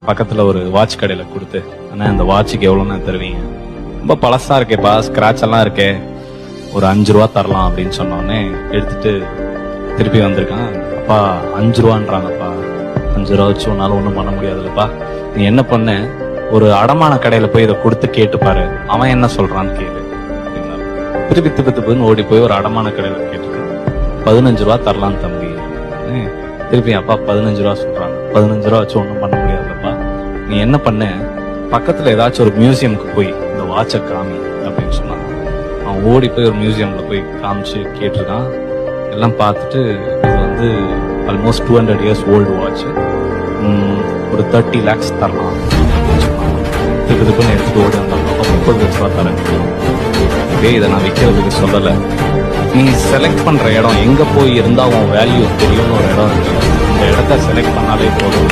பக்கத்துல ஒரு வாட்ச் கடையில கொடுத்து, அண்ணா இந்த வாட்சுக்கு எவ்வளோண்ணா தருவீங்க? ரொம்ப பழசா இருக்கேப்பா, ஸ்கிராட்ச் எல்லாம் இருக்கே, ஒரு 5 ரூபா தரலாம் அப்படின்னு சொன்னோடனே எடுத்துட்டு திருப்பி வந்திருக்கான். அப்பா 5 ரூபான்றாங்கப்பா, 5 ரூபா வச்சு உன்னால ஒன்றும் பண்ண முடியாதுல்லப்பா. நீ என்ன பண்ண, ஒரு அடமான கடையில போய் இதை கொடுத்து கேட்டு பாரு, அவன் என்ன சொல்றான்னு கேளு அப்படின்னாரு. திருப்பி திப்புன்னு ஓடி போய் ஒரு அடமான கடையில கேட்டுட்டு 15 ரூபா தரலாம் தம்பி. திருப்பி அப்பா 15 ரூபா சொல்றாங்க, 15 ரூபா வச்சு ஒன்றும் பண்ண முடியாதுல்லப்பா. நீ என்ன பண்ண, பக்கத்துல ஏதாச்சும் ஒரு மியூசியமுக்கு போய் இந்த வாட்சை காமி அப்படின்னு சொன்னாங்க. அவன் ஓடி போய் ஒரு மியூசியம்ல போய் காமிச்சு கேட்டிருக்கான். எல்லாம் பார்த்துட்டு இது வந்து ஆல்மோஸ்ட் 200 இயர்ஸ் ஓல்டு வாட்ச், ஒரு 30 lakhs தரலாம் அப்படின்னு சொன்னாங்க. திருப்பி எடுத்துட்டு ஓடி வந்தாங்க. 30 லட்ச ரூபா தரேன். இதே இதை நான் விற்கிறதுக்கு சொல்லலை, நீ செலக்ட் பண்ற இடம் எங்க போய் இருந்தா உன் வேல்யூ தெரியும்னு ஒரு இடம் இருக்கு. இந்த இடத்த செலக்ட் பண்ணாலே போதும்.